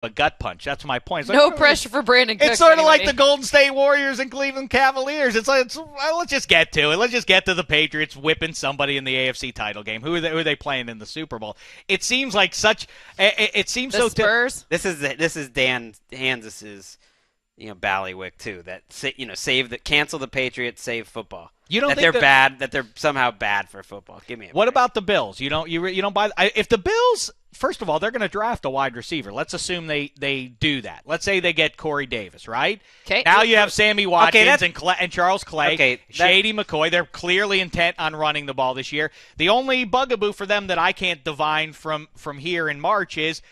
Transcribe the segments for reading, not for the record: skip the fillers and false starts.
a gut punch. That's my point. No pressure for Brandon Cooks. It's sort of anybody. like the Golden State Warriors and Cleveland Cavaliers. It's like, well, let's just get to it. Let's just get to the Patriots whipping somebody in the AFC title game. Who are they playing in the Super Bowl? It seems like such. It seems the so. Spurs. This is Dan Hans's, ballywick too. That cancel the Patriots, save football. You don't that think they're bad? That they're somehow bad for football? Give me a What break. about the Bills? You don't buy if the Bills. First of all, they're going to draft a wide receiver. Let's assume they do that. Let's say they get Corey Davis, right? Okay. Now you have Sammy Watkins Okay, and Charles Clay, Shady McCoy. They're clearly intent on running the ball this year. The only bugaboo for them that I can't divine from here in March is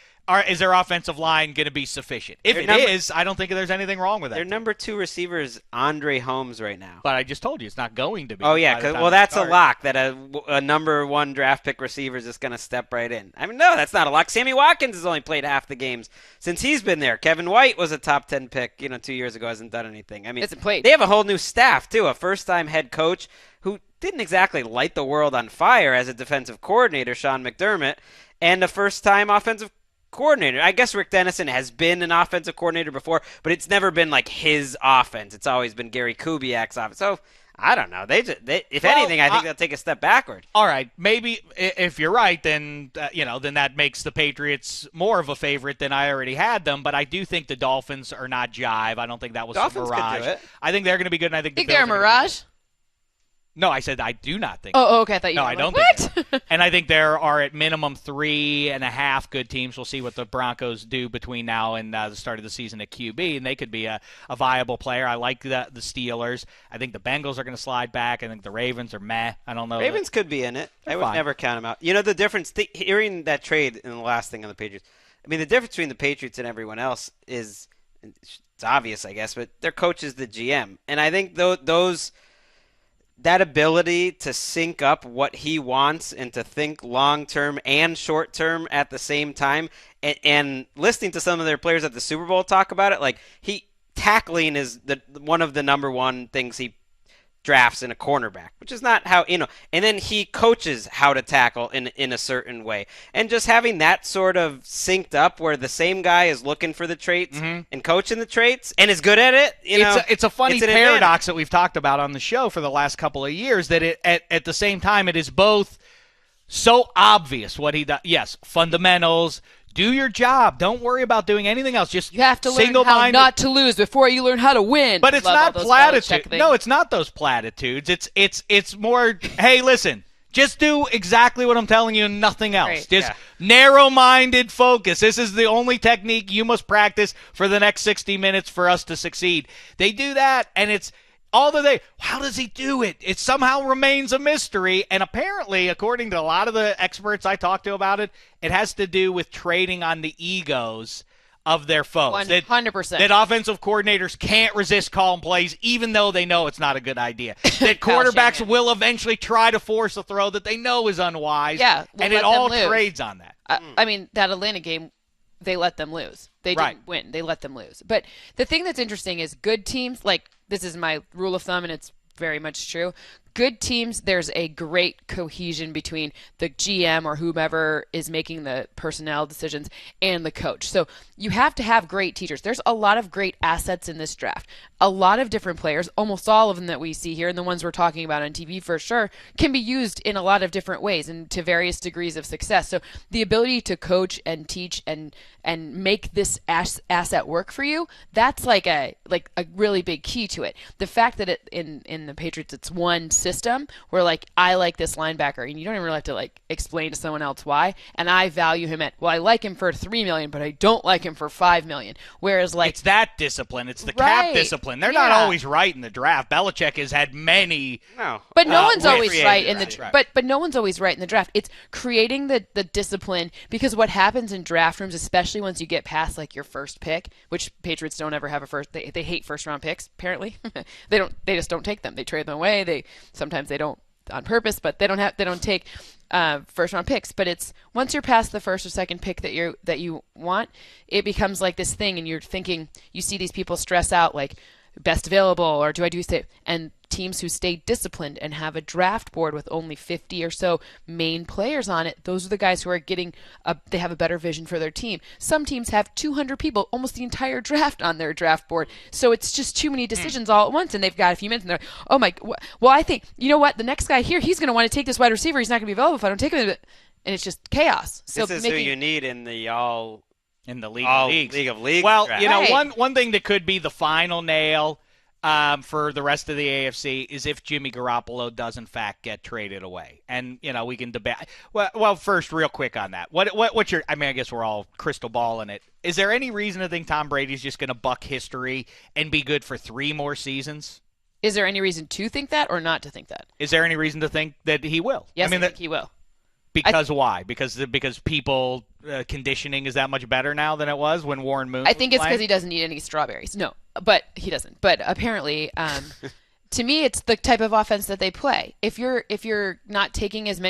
their offensive line going to be sufficient? If it is, I don't think there's anything wrong with that. Their number 2 receiver is Andre Holmes right now. But I just told you it's not going to be. Oh, yeah. Well, that's a lock that a number 1 draft pick receiver is just going to step right in. I mean, no, that's not a lock. Sammy Watkins has only played half the games since he's been there. Kevin White was a top 10 pick 2 years ago, hasn't done anything. I mean, they have a whole new staff, too, a first-time head coach who didn't exactly light the world on fire as a defensive coordinator, Sean McDermott, and a first-time offensive coordinator. I guess Rick Dennison has been an offensive coordinator before, but it's never been like his offense. It's always been Gary Kubiak's offense. So I don't know. If anything, I think they'll take a step backward. All right, maybe if you're right, then then that makes the Patriots more of a favorite than I already had them. But I do think the Dolphins are not jive. I don't think that was Dolphins a mirage. could do it. I think they're going to be good. And I think They're a mirage. No, I said I do not think. Oh, okay. I thought you. No, were I don't like, think. What? And I think there are at minimum 3.5 good teams. We'll see what the Broncos do between now and the start of the season at QB, and they could be a viable player. I like the Steelers. I think the Bengals are going to slide back. I think the Ravens are meh. I don't know. Ravens could be in it. I would never count them out. The difference, hearing that trade in the last thing on the Patriots, I mean, the difference between the Patriots and everyone else is, it's obvious, I guess, but their coach is the GM. And I think that ability to sync up what he wants and to think long-term and short-term at the same time, and listening to some of their players at the Super Bowl talk about it, like tackling is one of the number 1 things he drafts in a cornerback, which is not how, and then he coaches how to tackle in a certain way. And just having that sort of synced up where the same guy is looking for the traits and coaching the traits and is good at it, it's a funny paradox advantage that we've talked about on the show for the last couple of years, that at the same time it is both so obvious what he does. Yes, fundamentals. Do your job. Don't worry about doing anything else. Just you have to learn how not to lose before you learn how to win. But it's not platitudes. No, it's not those platitudes. It's more, hey, listen, just do exactly what I'm telling you and nothing else. Right. Just narrow-minded focus. This is the only technique you must practice for the next 60 minutes for us to succeed. They do that, and it's all the day. How does he do it? It somehow remains a mystery. And apparently, according to a lot of the experts I talked to about it, it has to do with trading on the egos of their foes. 100%. That offensive coordinators can't resist calling plays, even though they know it's not a good idea. That quarterbacks will eventually try to force a throw that they know is unwise. Yeah, and it all trades on that. I mean, that Atlanta game, they let them lose. They didn't win. They let them lose. But the thing that's interesting is good teams, like this is my rule of thumb, and it's very much true. Good teams, there's a great cohesion between the GM or whomever is making the personnel decisions and the coach. So you have to have great teachers. There's a lot of great assets in this draft. A lot of different players, almost all of them that we see here, and the ones we're talking about on TV for sure, can be used in a lot of different ways and to various degrees of success. So the ability to coach and teach and make this asset work for you, that's like a really big key to it. The fact that in the Patriots it's one system where I like this linebacker and you don't even really have to explain to someone else why, and I value him I like him for $3 million, but I don't like him for $5 million. Whereas it's that discipline, it's the cap discipline. They're not always right in the draft. Belichick has had many. No, but no one's always right in the draft. But no one's always right in the draft. It's creating the discipline, because what happens in draft rooms, especially once you get past your first pick, which Patriots don't ever have a first. They hate first round picks. Apparently, they just don't take them. They trade them away. Sometimes they don't on purpose, but they don't take first round picks. But it's once you're past the first or second pick that you want, it becomes like this thing, and you're thinking, you see these people stress out best available, or do I do safe? And teams who stay disciplined and have a draft board with only 50 or so main players on it, those are the guys who are they have a better vision for their team. Some teams have 200 people, almost the entire draft on their draft board. So it's just too many decisions all at once, and they've got a few minutes, and they're, oh my, well, I think, you know what, the next guy here, he's going to want to take this wide receiver. He's not going to be available if I don't take him. And it's just chaos. So this is who you need in the League of Leagues. League of Leagues. Well, draft. you know, Right. one thing that could be the final nail for the rest of the AFC is if Jimmy Garoppolo does in fact get traded away, and you know we can debate. Well, first, real quick on that. What's your? I mean, I guess we're all crystal balling it. Is there any reason to think Tom Brady's just going to buck history and be good for 3 more seasons? Is there any reason to think that or not to think that? Is there any reason to think that he will? Yes, I think he will. Because why? Because people conditioning is that much better now than it was when Warren Moon. I think it's because because he doesn't need any strawberries. No, but he doesn't. But apparently, to me, it's the type of offense that they play. If you're not taking as many